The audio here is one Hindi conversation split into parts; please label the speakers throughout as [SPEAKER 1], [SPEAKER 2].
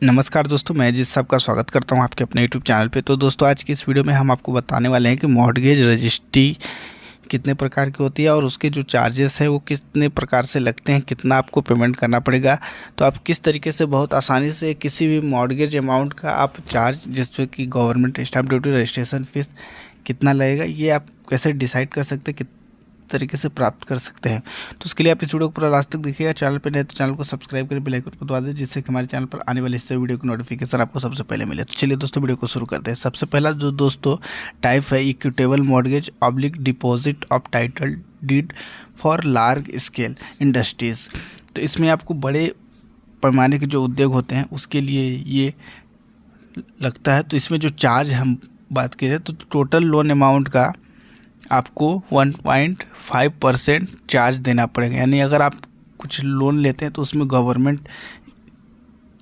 [SPEAKER 1] नमस्कार दोस्तों, मैं जिस सबका स्वागत करता हूं आपके अपने यूट्यूब चैनल पे। तो दोस्तों, आज की इस वीडियो में हम आपको बताने वाले हैं कि मॉर्टगेज रजिस्ट्री कितने प्रकार की होती है और उसके जो चार्जेस हैं वो कितने प्रकार से लगते हैं, कितना आपको पेमेंट करना पड़ेगा। तो आप किस तरीके से बहुत आसानी से किसी भी मॉर्टगेज अमाउंट का आप चार्ज, जैसे कि government stamp duty, registration fees कितना लगेगा, ये आप कैसे डिसाइड कर सकते हैं, किस तरीके से प्राप्त कर सकते हैं। तो उसके लिए आप इस वीडियो को पूरा लास्ट तक देखिएगा। चैनल पर नए तो चैनल को सब्सक्राइब करके बेल आइकन को दबा दें, जिससे कि हमारे चैनल पर आने वाले इस वीडियो की नोटिफिकेशन आपको सबसे पहले मिले। तो चलिए दोस्तों, वीडियो को शुरू करते हैं। सबसे पहला जो दोस्तों टाइप है, equitable mortgage oblique deposit of title deed for large scale industries. तो इसमें आपको बड़े पैमाने के जो उद्योग होते हैं उसके लिए ये लगता है। तो इसमें जो चार्ज हम बात करें तो टोटल लोन अमाउंट का आपको 1.5% चार्ज देना पड़ेगा। यानी अगर आप कुछ लोन लेते हैं तो उसमें गवर्नमेंट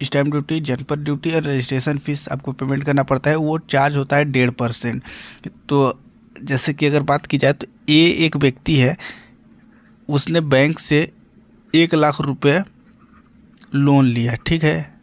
[SPEAKER 1] स्टैम्प ड्यूटी, जनपद ड्यूटी और रजिस्ट्रेशन फीस आपको पेमेंट करना पड़ता है। वो चार्ज होता है 1.5%। तो जैसे कि अगर बात की जाए तो एक व्यक्ति है, उसने बैंक से 1 लाख रुपए लोन लिया, ठीक है।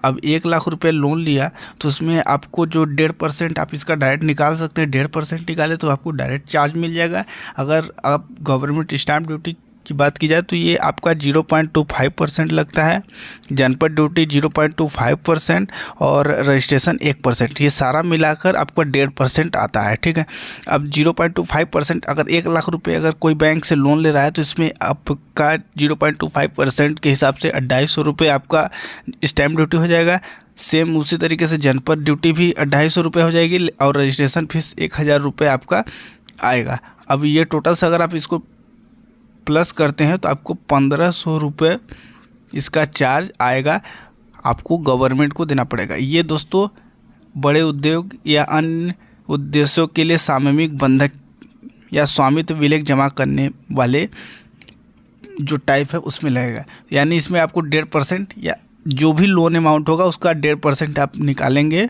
[SPEAKER 1] अब 1 लाख रुपए लोन लिया तो उसमें आपको जो 1.5% आप इसका डायरेक्ट निकाल सकते हैं। 1.5% निकाले तो आपको डायरेक्ट चार्ज मिल जाएगा। अगर आप गवर्नमेंट स्टैम्प ड्यूटी की बात की जाए तो ये आपका 0.25% लगता है, जनपद ड्यूटी 0.25% और रजिस्ट्रेशन 1%। ये सारा मिलाकर आपका 1.5% आता है, ठीक है। अब 0.25%, अगर 1 लाख रुपए अगर कोई बैंक से लोन ले रहा है तो इसमें आपका 0.25% के हिसाब से 250 रुपये आपका स्टैम्प ड्यूटी हो जाएगा। सेम उसी तरीके से जनपद ड्यूटी भी 250 रुपये हो जाएगी और रजिस्ट्रेशन फीस 1000 रुपये आपका आएगा। अब ये टोटल से अगर आप इसको प्लस करते हैं तो आपको 1500 रुपये इसका चार्ज आएगा, आपको गवर्नमेंट को देना पड़ेगा। ये दोस्तों बड़े उद्योग या अन्य उद्देश्यों के लिए सामूहिक बंधक या स्वामित्व विलेख जमा करने वाले जो टाइप है उसमें लगेगा। यानी इसमें आपको 1.5% या जो भी लोन अमाउंट होगा उसका 1.5% आप निकालेंगे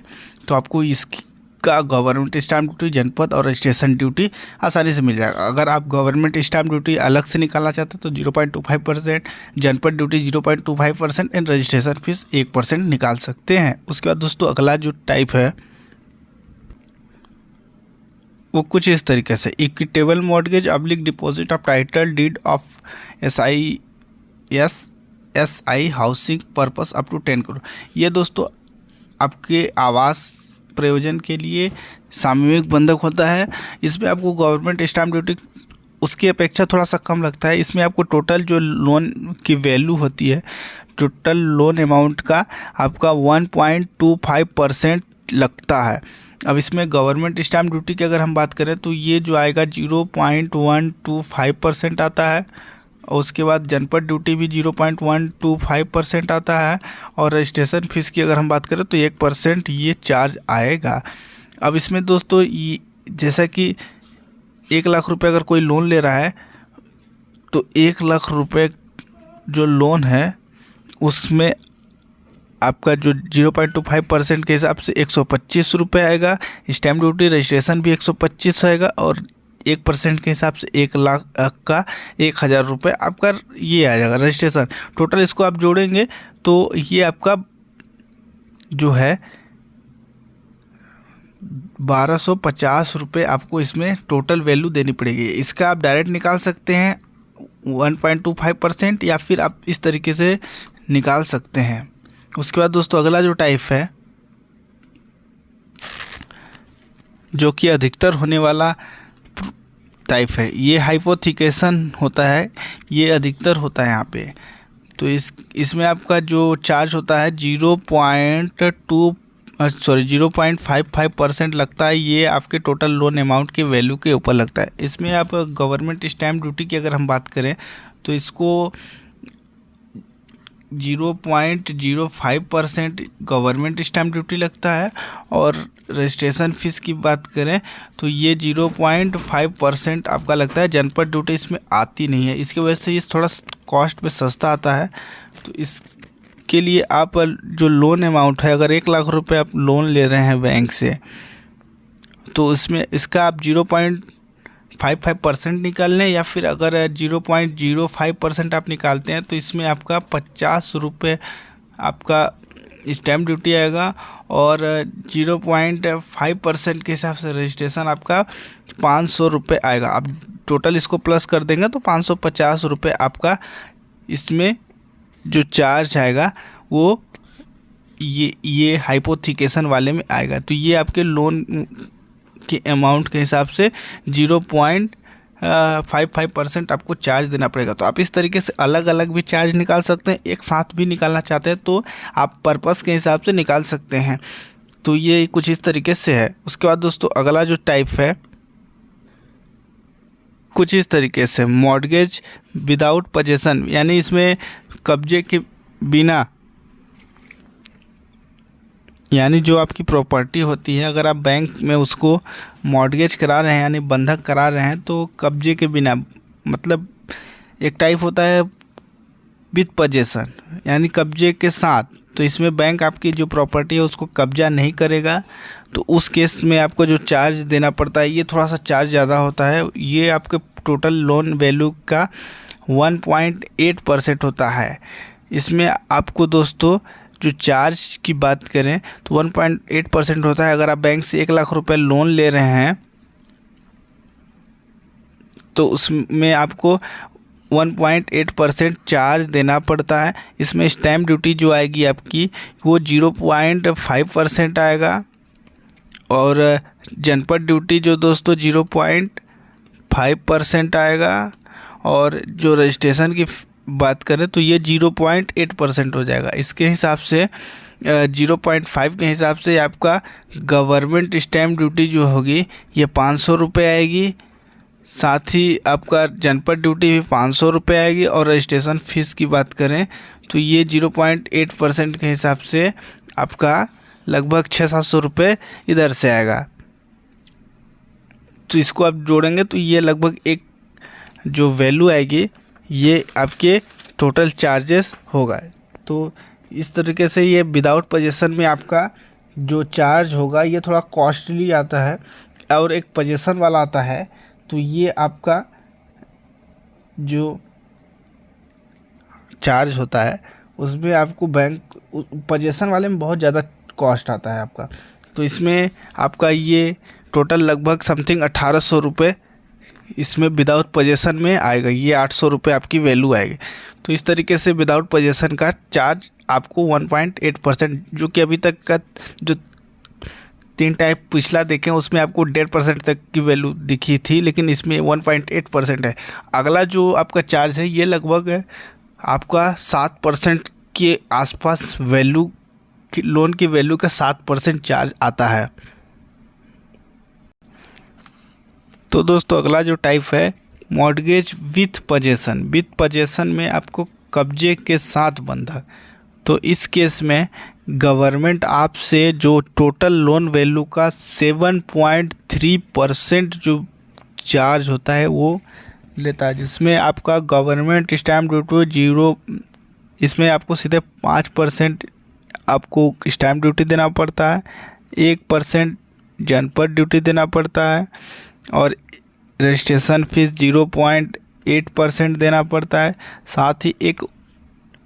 [SPEAKER 1] तो आपको इसका गवर्नमेंट स्टैम्प ड्यूटी, जनपद और रजिस्ट्रेशन ड्यूटी आसानी से मिल जाएगा। अगर आप गवर्नमेंट स्टैम्प ड्यूटी अलग से निकालना चाहते हैं तो 0.25%, जनपद ड्यूटी 0.25% एंड रजिस्ट्रेशन फीस 1% निकाल सकते हैं। उसके बाद दोस्तों अगला जो टाइप है वो कुछ इस तरीके से, equitable mortgage oblique deposit of title deed of SI housing purpose up to 10 crore. ये दोस्तों आपके आवास प्रयोजन के लिए सामूहिक बंधक होता है। इसमें आपको गवर्नमेंट स्टैम्प ड्यूटी उसकी अपेक्षा थोड़ा सा कम लगता है। इसमें आपको टोटल जो लोन की वैल्यू होती है, टोटल लोन अमाउंट का आपका 1.25% लगता है। अब इसमें गवर्नमेंट स्टैम्प ड्यूटी की अगर हम बात करें तो ये जो आएगा 0.125% आता है और उसके बाद जनपद ड्यूटी भी 0.125% आता है और रजिस्ट्रेशन फीस की अगर हम बात करें तो 1% ये चार्ज आएगा। अब इसमें दोस्तों ये जैसा कि 1 लाख रुपए अगर कोई लोन ले रहा है तो 1 लाख रुपए जो लोन है उसमें आपका जो 0.25% के हिसाब से 125 रुपये आएगा। स्टैम्प ड्यूटी, रजिस्ट्रेशन भी 125 आएगा और 1% के हिसाब से 1 लाख का 1000 रुपये आपका ये आ जाएगा रजिस्ट्रेशन। टोटल इसको आप जोड़ेंगे तो ये आपका जो है 1250 रुपये आपको इसमें टोटल वैल्यू देनी पड़ेगी। इसका आप डायरेक्ट निकाल सकते हैं 1.25% या फिर आप इस तरीके से निकाल सकते हैं। उसके बाद दोस्तों अगला जो टाइप है, जो कि अधिकतर होने वाला टाइप है, ये हाइपोथिकेशन होता है, ये अधिकतर होता है यहाँ पे। तो इसमें आपका जो चार्ज होता है 0.55% लगता है। ये आपके टोटल लोन अमाउंट के वैल्यू के ऊपर लगता है। इसमें आप गवर्नमेंट स्टैम्प ड्यूटी की अगर हम बात करें तो इसको 0.05% गवर्नमेंट स्टैम्प ड्यूटी लगता है और रजिस्ट्रेशन फ़ीस की बात करें तो ये 0.5% आपका लगता है। जनपद ड्यूटी इसमें आती नहीं है, इसकी वजह से ये थोड़ा कॉस्ट में सस्ता आता है। तो इसके लिए आप जो लोन अमाउंट है, अगर 1 लाख रुपए आप लोन ले रहे हैं बैंक से तो इसमें इसका आप 0.55% निकाल लें या फिर अगर 0.05% आप निकालते हैं तो इसमें आपका 50 रुपये आपका स्टैम्प ड्यूटी आएगा और 0.5% के हिसाब से रजिस्ट्रेशन आपका 500 रुपये आएगा। आप टोटल इसको प्लस कर देंगे तो 550 रुपये आपका इसमें जो चार्ज आएगा वो ये हाइपोथिकेशन वाले में आएगा। तो ये आपके लोन के अमाउंट के हिसाब से 0.55% आपको चार्ज देना पड़ेगा। तो आप इस तरीके से अलग अलग भी चार्ज निकाल सकते हैं, एक साथ भी निकालना चाहते हैं तो आप पर्पस के हिसाब से निकाल सकते हैं। तो ये कुछ इस तरीके से है। उसके बाद दोस्तों अगला जो टाइप है कुछ इस तरीके से मॉर्गेज विदाउट पोजेसन, यानी इसमें कब्जे के बिना, यानी जो आपकी प्रॉपर्टी होती है अगर आप बैंक में उसको मॉर्गेज करा रहे हैं यानी बंधक करा रहे हैं तो कब्जे के बिना, मतलब एक टाइप होता है विद पोजेसन यानी कब्जे के साथ। तो इसमें बैंक आपकी जो प्रॉपर्टी है उसको कब्जा नहीं करेगा, तो उस केस में आपको जो चार्ज देना पड़ता है ये थोड़ा सा चार्ज ज़्यादा होता है। ये आपके टोटल लोन वैल्यू का 1.8% होता है। इसमें आपको दोस्तों जो चार्ज की बात करें तो 1.8% होता है। अगर आप बैंक से 1 लाख रुपए लोन ले रहे हैं तो उसमें आपको 1.8% चार्ज देना पड़ता है। इसमें स्टैम्प ड्यूटी जो आएगी आपकी वो 0.5% आएगा और जनपद ड्यूटी जो दोस्तों 0.5% आएगा और जो रजिस्ट्रेशन की बात करें तो ये 0.8% हो जाएगा। इसके हिसाब से 0.5 के हिसाब से आपका गवर्नमेंट स्टैम्प ड्यूटी जो होगी ये 500 रुपये आएगी। साथ ही आपका जनपद ड्यूटी भी 500 रुपये आएगी और रजिस्ट्रेशन फ़ीस की बात करें तो ये 0.8% के हिसाब से आपका लगभग 600-700 रुपये इधर से आएगा। तो इसको आप जोड़ेंगे तो ये लगभग एक जो वैल्यू आएगी ये आपके टोटल चार्जेस होगा। तो इस तरीके से ये विदाउट पोजेसन में आपका जो चार्ज होगा ये थोड़ा कॉस्टली आता है और एक पोजेसन वाला आता है तो ये आपका जो चार्ज होता है उसमें आपको बैंक पोजेसन वाले में बहुत ज़्यादा कॉस्ट आता है आपका। तो इसमें आपका ये टोटल लगभग समथिंग 1800 रुपये इसमें विदाउट पोजेसन में आएगा। ये 800 रुपये आपकी वैल्यू आएगी। तो इस तरीके से विदाउट पोजेसन का चार्ज आपको 1.8%, जो कि अभी तक का जो 3 टाइप पिछला देखें उसमें आपको 1.5% तक की वैल्यू दिखी थी, लेकिन इसमें 1.8% है। अगला जो आपका चार्ज है ये लगभग आपका 7% के आसपास वैल्यू लोन की वैल्यू का 7% चार्ज आता है। तो दोस्तों अगला जो टाइप है mortgage with possession. With possession में आपको कब्जे के साथ बंधक। तो इस केस में गवर्नमेंट आपसे जो टोटल लोन वैल्यू का 7.3% जो चार्ज होता है वो लेता है, जिसमें आपका गवर्नमेंट स्टैम्प ड्यूटी 0, इसमें आपको सीधे 5% आपको स्टैम्प ड्यूटी देना पड़ता है, 1% जनपद ड्यूटी देना पड़ता है और रजिस्ट्रेशन फ़ीस 0.8% देना पड़ता है। साथ ही एक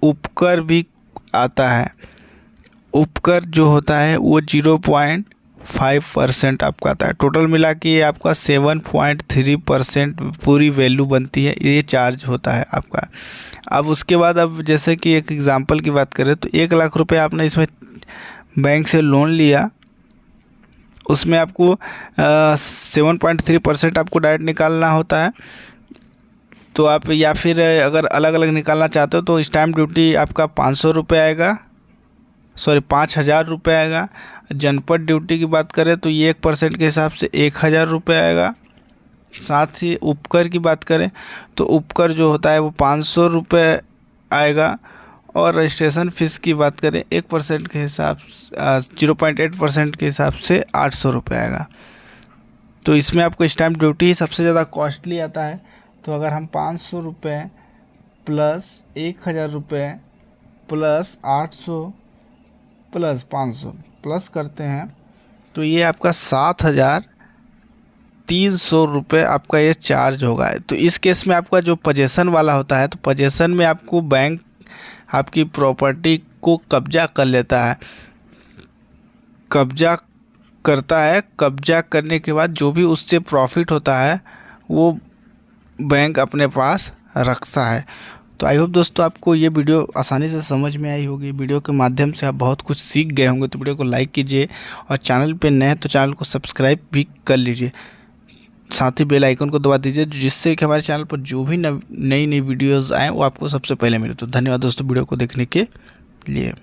[SPEAKER 1] उपकर भी आता है। उपकर जो होता है वो 0.5% आपका आता है। टोटल मिला के ये आपका 7.3% पूरी वैल्यू बनती है, ये चार्ज होता है आपका। अब उसके बाद अब जैसे कि एक एग्ज़ाम्पल की बात करें तो 1 लाख रुपए आपने इसमें बैंक से लोन लिया, उसमें आपको 7.3% आपको डायरेक्ट निकालना होता है। तो आप या फिर अगर अलग अलग निकालना चाहते हो तो स्टैम्प ड्यूटी आपका 500 रुपये आएगा, 5,000 रुपये आएगा। जनपद ड्यूटी की बात करें तो ये 1% के हिसाब से 1,000 रुपये आएगा। साथ ही उपकर की बात करें तो उपकर जो होता है वो 500 रुपये आएगा और रजिस्ट्रेशन फ़ीस की बात करें 1% के हिसाब 0.8% के हिसाब से 800 रुपये आएगा। तो इसमें आपको स्टैम्प ड्यूटी ही सबसे ज़्यादा कॉस्टली आता है। तो अगर हम 500 रुपये प्लस 1,000 रुपये प्लस 800 प्लस 500 प्लस करते हैं तो ये आपका 7,300 रुपये आपका ये चार्ज होगा। तो इस केस में आपका जो पोजेसन वाला होता है तो पोजेसन में आपको बैंक आपकी प्रॉपर्टी को कब्जा कर लेता है, कब्जा करने के बाद जो भी उससे प्रॉफिट होता है वो बैंक अपने पास रखता है। तो आई होप दोस्तों आपको ये वीडियो आसानी से समझ में आई होगी। वीडियो के माध्यम से आप बहुत कुछ सीख गए होंगे। तो वीडियो को लाइक कीजिए और चैनल पे नए हैं तो चैनल को सब्सक्राइब भी कर लीजिए, साथ ही बेल आइकन को दबा दीजिए जिससे कि हमारे चैनल पर जो भी नई वीडियोज़ आएँ वो आपको सबसे पहले मिले। तो धन्यवाद दोस्तों वीडियो को देखने के लिए।